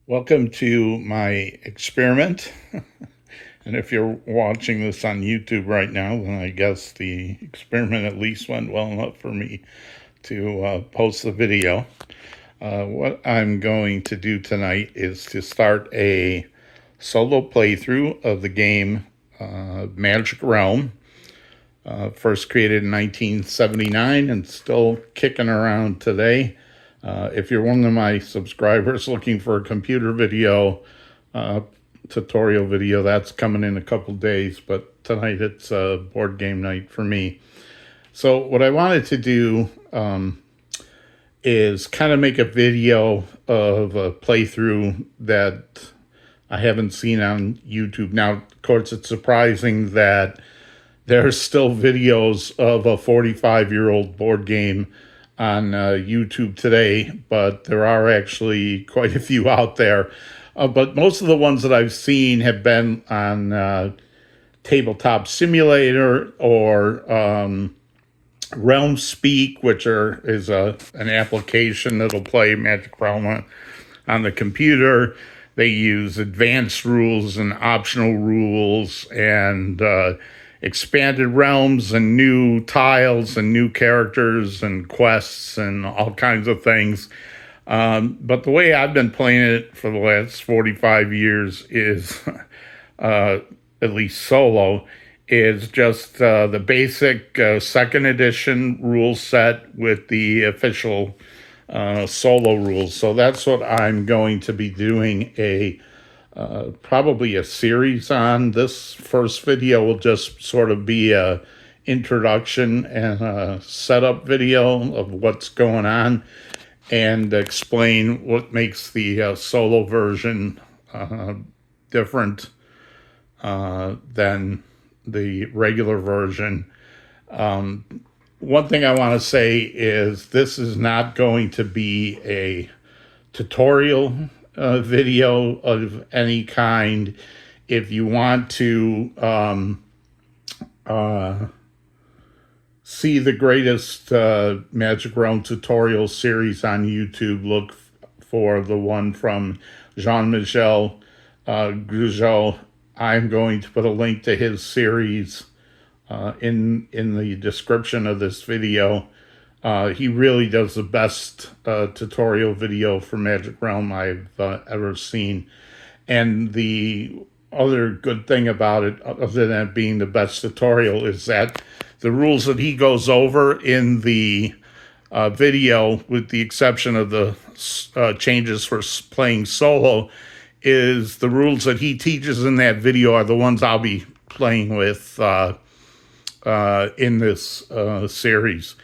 Welcome to my experiment. And if you're watching this on YouTube right now, then I guess the experiment at least went well enough for me to post the video. What I'm going to do tonight is to start a solo playthrough of the game Magic Realm. First created in 1979 and still kicking around today. If you're one of my subscribers looking for a computer video, tutorial video, that's coming in a couple days, but tonight it's a board game night for me. So what I wanted to do is kind of make a video of a playthrough that I haven't seen on YouTube. Now, of course, it's surprising that there's still videos of a 45-year-old board game on YouTube today, but there are actually quite a few out there. But most of the ones that I've seen have been on Tabletop Simulator or Realm Speak, which is an application that'll play Magic Realm on the computer. They use advanced rules and optional rules and expanded realms and new tiles and new characters and quests and all kinds of things. But the way I've been playing it for the last 45 years is, at least solo, is just the basic second edition rule set with the official solo rules. So that's what I'm going to be doing probably a series on. This first video will just sort of be a introduction and a setup video of what's going on and explain what makes the solo version different than the regular version. One thing I want to say is this is not going to be a tutorial video of any kind. If you want to see the greatest Magic Realm tutorial series on YouTube, look for the one from Jean-Michel Gougeot. I'm going to put a link to his series in the description of this video. He really does the best tutorial video for Magic Realm I've ever seen. And the other good thing about it, other than it being the best tutorial, is that the rules that he goes over in the video, with the exception of the changes for playing solo, is the rules that he teaches in that video are the ones I'll be playing with in this series.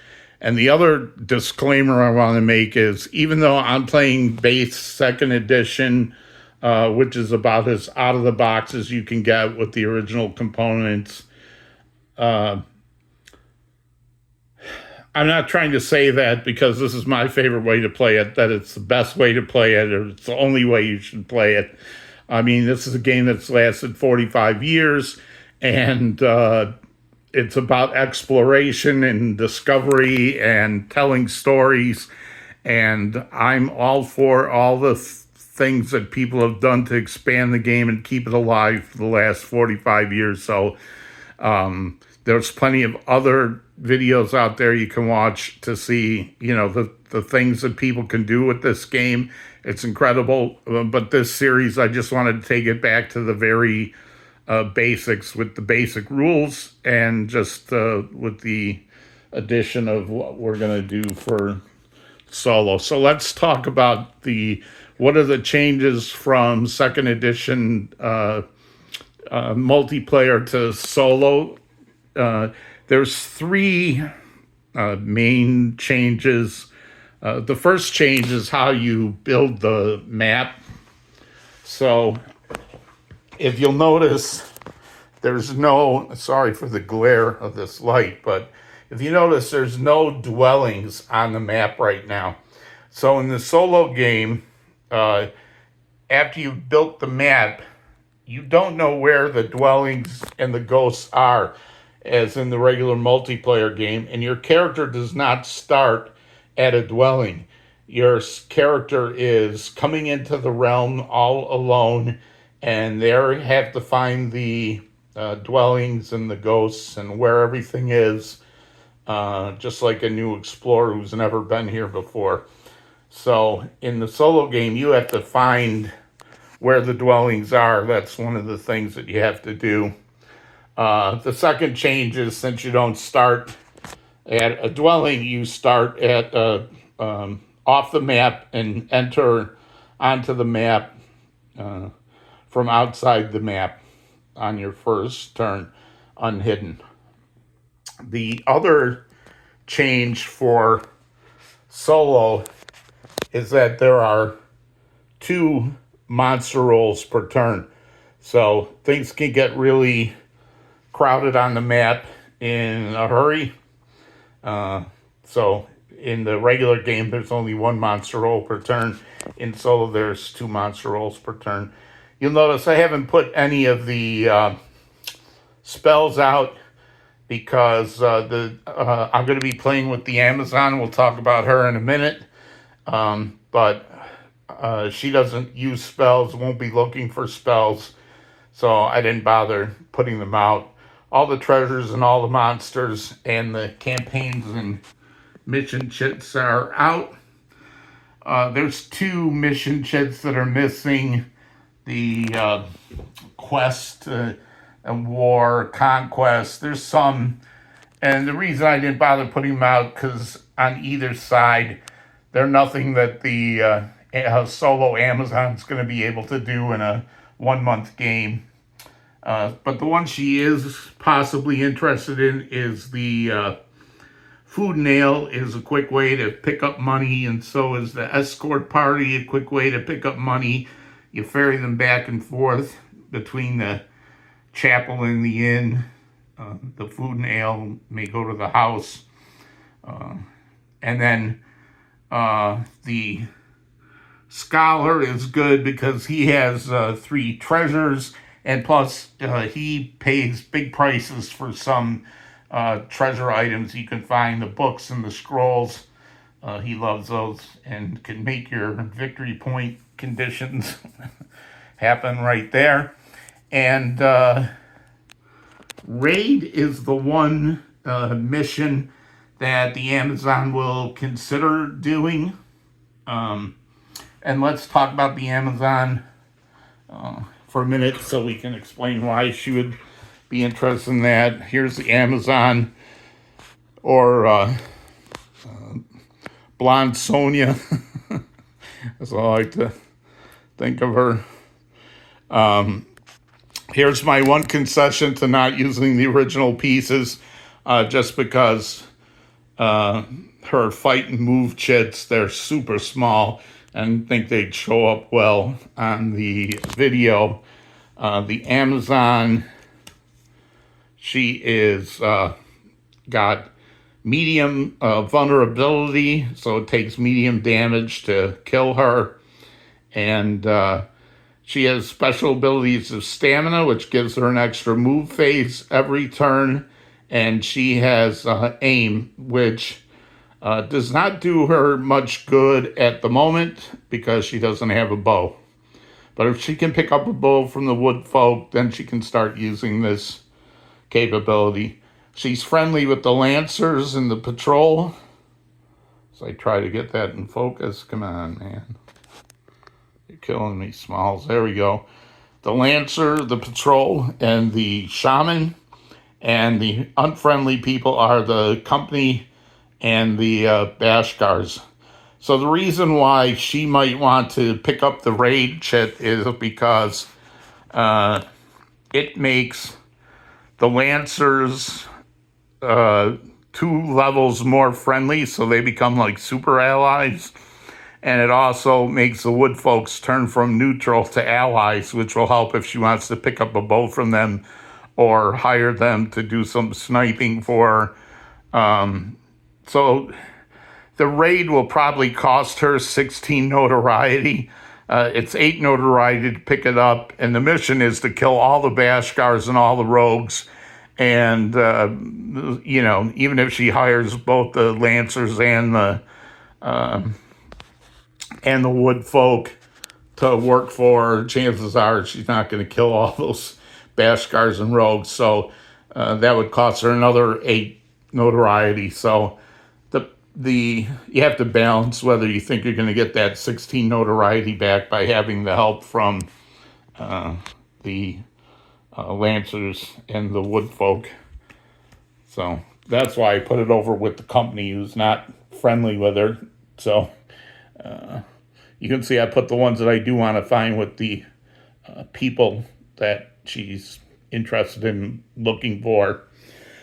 And the other disclaimer I want to make is, even though I'm playing base second edition, which is about as out of the box as you can get with the original components, I'm not trying to say that because this is my favorite way to play it, that it's the best way to play it, or it's the only way you should play it. I mean, this is a game that's lasted 45 years, and it's about exploration and discovery and telling stories. And I'm all for all the things that people have done to expand the game and keep it alive for the last 45 years. So there's plenty of other videos out there you can watch to see, the things that people can do with this game. It's incredible. But this series, I just wanted to take it back to the very basics with the basic rules, and just with the addition of what we're going to do for solo. So let's talk about what are the changes from second edition multiplayer to solo. There's three main changes. The first change is how you build the map. So if you'll notice, there's no, sorry for the glare of this light, but if you notice, there's no dwellings on the map right now. So in the solo game, after you've built the map, you don't know where the dwellings and the ghosts are, as in the regular multiplayer game, and your character does not start at a dwelling. your character is coming into the realm all alone, and they have to find the dwellings and the ghosts and where everything is, just like a new explorer who's never been here before. So in the solo game, you have to find where the dwellings are. That's one of the things that you have to do. The second change is, since you don't start at a dwelling, you start at off the map and enter onto the map from outside the map on your first turn, unhidden. The other change for solo is that there are 2 monster rolls per turn. So things can get really crowded on the map in a hurry. So in the regular game, there's only 1 monster roll per turn. In solo, there's 2 monster rolls per turn. You'll notice I haven't put any of the spells out because I'm going to be playing with the Amazon. We'll talk about her in a minute. But she doesn't use spells, won't be looking for spells. So I didn't bother putting them out. All the treasures and all the monsters and the campaigns and mission chits are out. There's 2 mission chits that are missing. The quest and war, conquest. There's some. And the reason I didn't bother putting them out, because on either side, they're nothing that the solo Amazon's going to be able to do in a 1-month game. But the one she is possibly interested in is the food nail is a quick way to pick up money, and so is the escort party, a quick way to pick up money. You ferry them back and forth between the chapel and the inn. The food nail may go to the house. And then the scholar is good because he has 3 treasures. And plus, he pays big prices for some treasure items. You can find the books and the scrolls. He loves those and can make your victory point conditions happen right there. And raid is the one mission that the Amazon will consider doing. And let's talk about the Amazon for a minute so we can explain why she would be interested in that. Here's the Amazon, or Blonde Sonia, as I like to think of her. Here's my one concession to not using the original pieces, just because her fight and move chits, they're super small, and think they'd show up well on the video. The Amazon, she is got medium vulnerability, so it takes medium damage to kill her. And she has special abilities of stamina, which gives her an extra move phase every turn. And she has aim, which does not do her much good at the moment because she doesn't have a bow. But if she can pick up a bow from the wood folk, then she can start using this capability. She's friendly with the Lancers and the patrol. So I try to get that in focus. Come on, man. You're killing me, Smalls. There we go. The Lancer, the patrol, and the shaman. And the unfriendly people are the company and the Bashkars. So the reason why she might want to pick up the raid chit is because it makes the Lancers 2 levels more friendly, so they become like super allies. And it also makes the wood folks turn from neutral to allies, which will help if she wants to pick up a bow from them or hire them to do some sniping for her. So the raid will probably cost her 16 notoriety. It's 8 notoriety to pick it up, and the mission is to kill all the Bashkars and all the rogues. And, even if she hires both the Lancers and the and the wood folk to work for her, chances are she's not going to kill all those Bashkars and rogues. So that would cost her another 8 notoriety. So the you have to balance whether you think you're going to get that 16 notoriety back by having the help from the Lancers and the wood folk. So that's why I put it over with the company who's not friendly with her. So you can see I put the ones that I do want to find with the people that she's interested in looking for.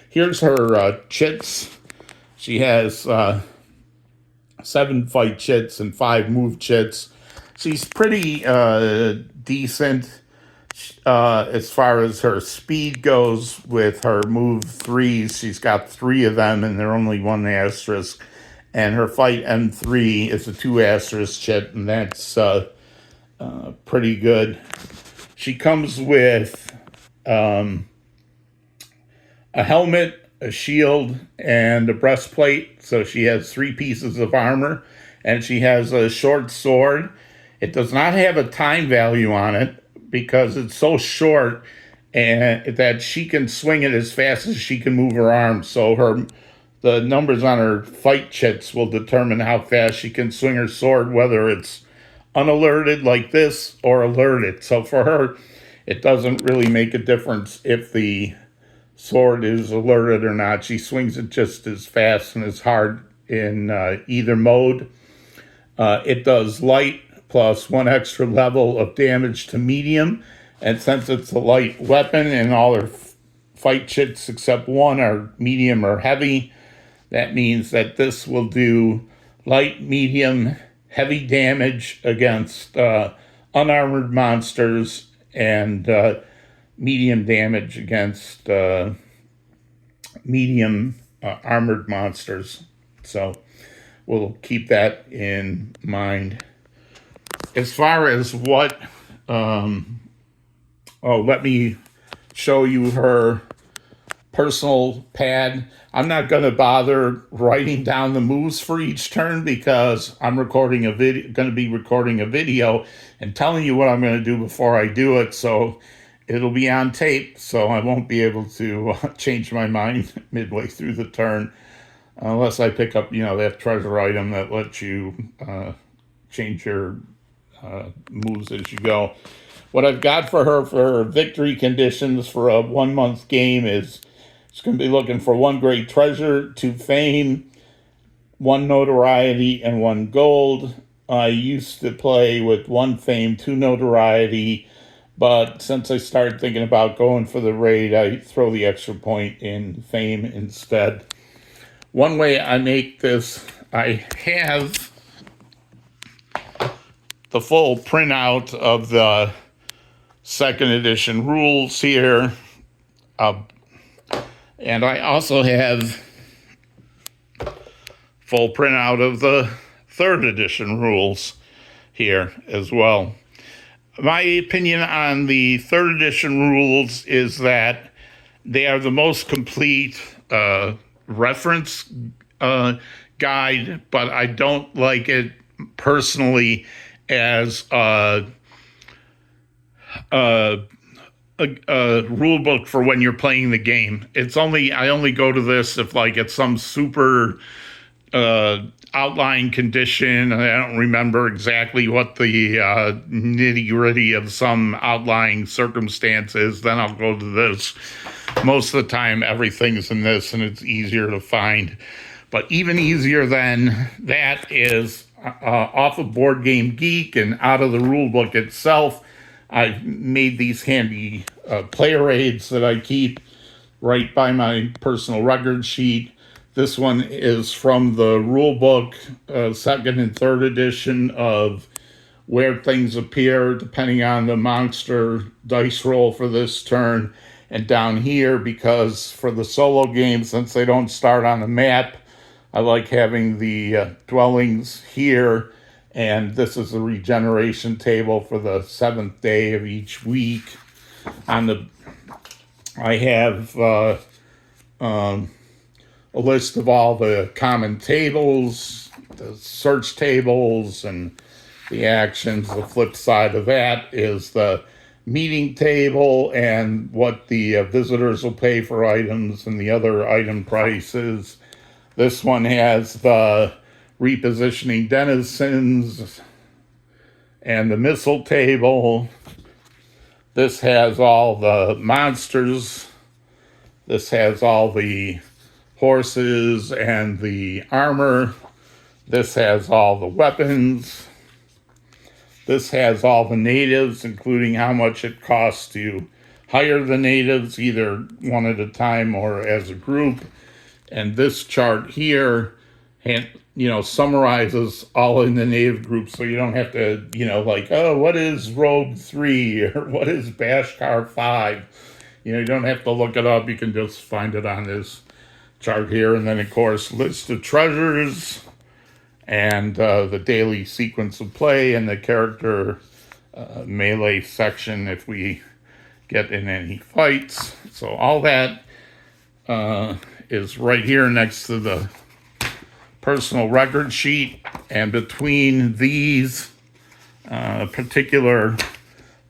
Here's her chits. She has 7 fight chits and 5 move chits. She's pretty decent as far as her speed goes with her move 3s. She's got 3 of them, and they're only 1 asterisk. And her fight M3 is a 2 asterisk chit, and that's pretty good. She comes with a helmet, a shield, and a breastplate. So she has 3 pieces of armor, and she has a short sword. It does not have a time value on it because it's so short and that she can swing it as fast as she can move her arms. So the numbers on her fight chits will determine how fast she can swing her sword, whether it's unalerted like this or alerted. So for her, it doesn't really make a difference if the sword is alerted or not. She swings it just as fast and as hard in either mode. It does light plus 1 extra level of damage to medium. And since it's a light weapon and all her fight chits except 1 are medium or heavy, that means that this will do light, medium, heavy damage against unarmored monsters and medium damage against medium armored monsters. So we'll keep that in mind. As far as what, let me show you her personal pad. I'm not going to bother writing down the moves for each turn because I'm going to be recording a video and telling you what I'm going to do before I do it. So it'll be on tape, so I won't be able to change my mind midway through the turn unless I pick up, that treasure item that lets you change your moves as you go. What I've got for her for victory conditions for a 1-month game is she's going to be looking for 1 great treasure, 2 fame, 1 notoriety, and 1 gold. I used to play with 1 fame, 2 notoriety, but since I started thinking about going for the raid, I throw the extra point in fame instead. One way I make this, I have the full printout of the 2nd edition rules here. And I also have full printout of the 3rd edition rules here as well. My opinion on the 3rd edition rules is that they are the most complete reference guide, but I don't like it personally as a rule book for when you're playing the game. I only go to this if it's some super outline condition. I don't remember exactly what the nitty gritty of some outlying circumstance is. Then I'll go to this. Most of the time, everything's in this, and it's easier to find. But even easier than that is off of Board Game Geek and out of the rule book itself. I've made these handy player aids that I keep right by my personal record sheet. This one is from the rule book, 2nd and 3rd edition, of where things appear depending on the monster dice roll for this turn. And down here, because for the solo game, since they don't start on the map, I like having the dwellings here. And this is the regeneration table for the 7th day of each week. I have a list of all the common tables, the search tables, and the actions. The flip side of that is the meeting table and what the visitors will pay for items and the other item prices. This one has the repositioning denizens and the missile table. This has all the monsters. This has all the horses and the armor. This has all the weapons. This has all the natives, including how much it costs to hire the natives, either one at a time or as a group. And this chart here, summarizes all in the native group, so you don't have to, like, oh, what is Rogue 3 or what is Bashkar 5? You don't have to look it up. You can just find it on this chart here. And then, of course, list of treasures and the daily sequence of play and the character melee section if we get in any fights. So all that is right here next to the personal record sheet. And between these particular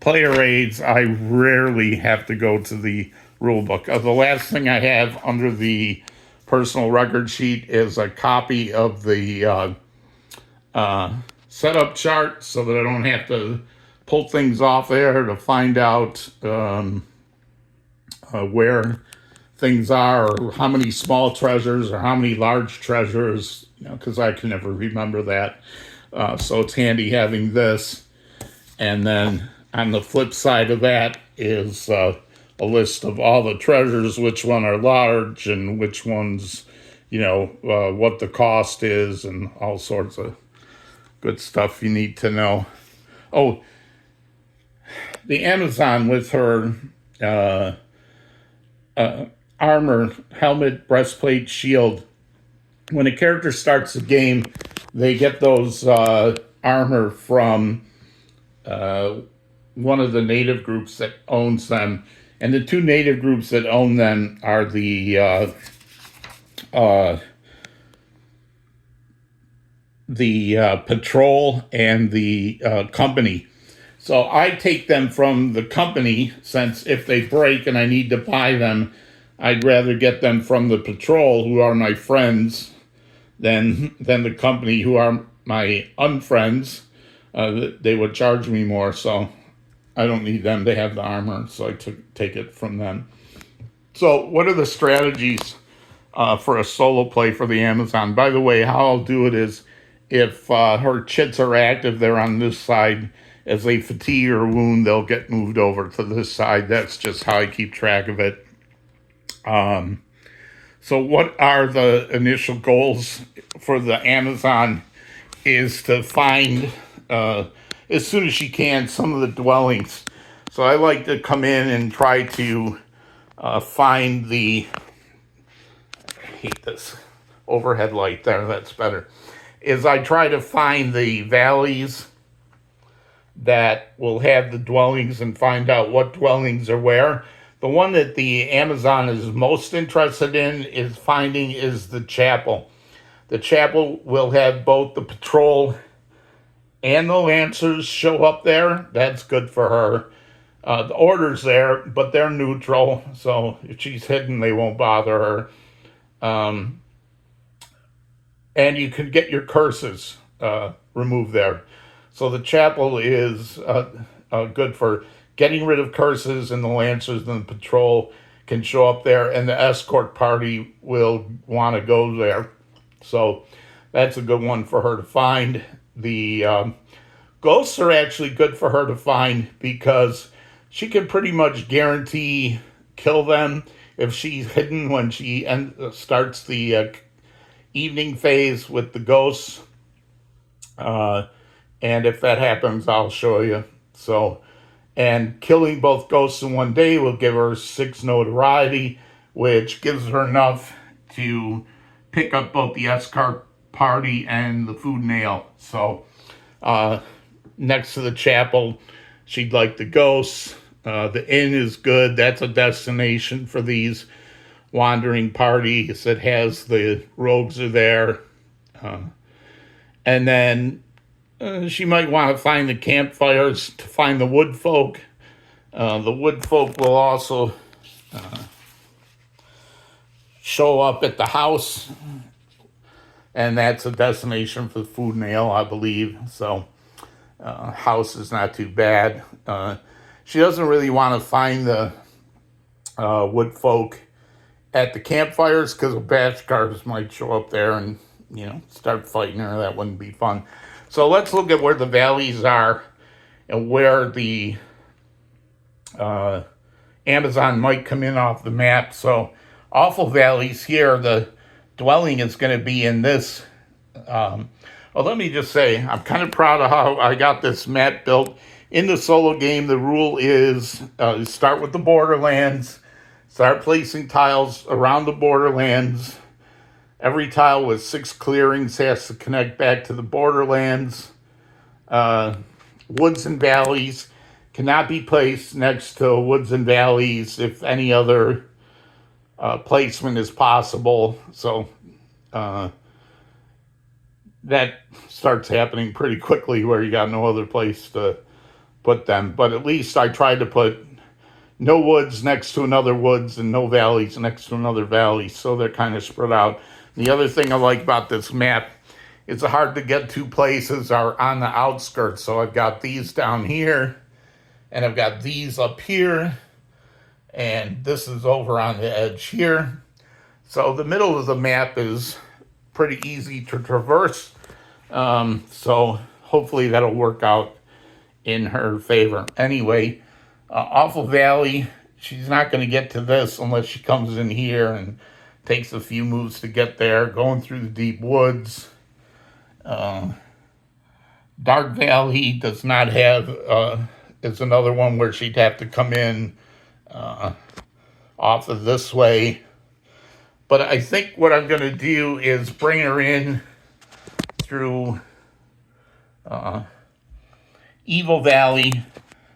player aids, I rarely have to go to the rule book. The last thing I have under the personal record sheet is a copy of the setup chart so that I don't have to pull things off there to find out where things are, or how many small treasures or how many large treasures, because I can never remember that. So it's handy having this. And then on the flip side of that is a list of all the treasures, which one are large and which ones, what the cost is, and all sorts of good stuff you need to know. Oh, the Amazon with her armor, helmet, breastplate, shield. When a character starts the game, they get those armor from one of the native groups that owns them. And the two native groups that own them are the patrol and the company. So I take them from the company, since if they break and I need to buy them, I'd rather get them from the patrol, who are my friends, than the company, who are my unfriends. They would charge me more, so I don't need them. They have the armor, so I take it from them. So what are the strategies for a solo play for the Amazon? By the way, how I'll do it is, if her chits are active, they're on this side. As they fatigue or wound, they'll get moved over to this side. That's just how I keep track of it. So what are the initial goals for the Amazon is to find, as soon as she can, some of the dwellings. So I like to come in and try to find I hate this overhead light there, that's better, is I try to find the valleys that will have the dwellings and find out what dwellings are where. The one that the Amazon is most interested in is finding is the chapel. The chapel will have both the patrol and the lancers show up there. That's good for her. The order's there, but they're neutral, so if she's hidden, they won't bother her. And you can get your curses removed there. So the chapel is good for getting rid of curses, and the lancers and the patrol can show up there, and the escort party will want to go there. So that's a good one for her to find. The ghosts are actually good for her to find because she can pretty much guarantee kill them if she's hidden when she starts the evening phase with the ghosts. And if that happens, I'll show you. So, and killing both ghosts in one day will give her 6 notoriety, which gives her enough to pick up both the escort party and the food nail. So, next to the chapel, she'd like the ghosts. The inn is good. That's a destination for these wandering parties. It has the rogues are there. And then She might want to find the campfires to find the wood folk. The wood folk will also show up at the house, and that's a destination for the food and ale, I believe. So, house is not too bad. She doesn't really want to find the wood folk at the campfires because the batch cars might show up there and start fighting her. That wouldn't be fun. So let's look at where the valleys are and where the Amazon might come in off the map. So Awful Valley's here. The dwelling is going to be in this. Well, let me just say, I'm kind of proud of how I got this map built. In the solo game, the rule is start with the borderlands, start placing tiles around the borderlands. Every tile with 6 clearings has to connect back to the borderlands. Woods and valleys cannot be placed next to woods and valleys if any other placement is possible. So that starts happening pretty quickly where you got no other place to put them. But at least I tried to put no woods next to another woods and no valleys next to another valley, so they're kind of spread out. The other thing I like about this map, it's hard to get to places are on the outskirts. So I've got these down here, and I've got these up here, and this is over on the edge here. So the middle of the map is pretty easy to traverse. So hopefully that'll work out in her favor. Anyway, Awful Valley, she's not going to get to this unless she comes in here and takes a few moves to get there, going through the deep woods. Dark Valley does not have, it's another one where she'd have to come in off of this way. But I think what I'm going to do is bring her in through Evil Valley,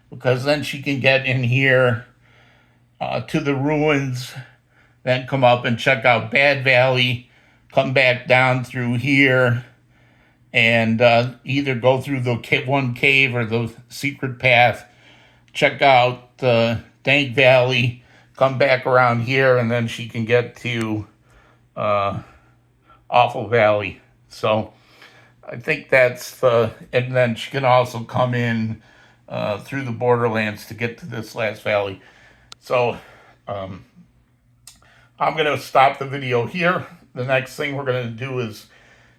because then she can get in here to the ruins, then come up and check out Bad Valley, come back down through here, and either go through the one cave or the secret path, check out the Dank Valley, come back around here, and then she can get to Awful Valley. So I think that's and then she can also come in through the borderlands to get to this last valley. So I'm going to stop the video here. The next thing we're going to do is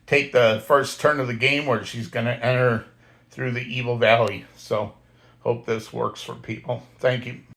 take the first turn of the game where she's going to enter through the Evil Valley. So hope this works for people. Thank you.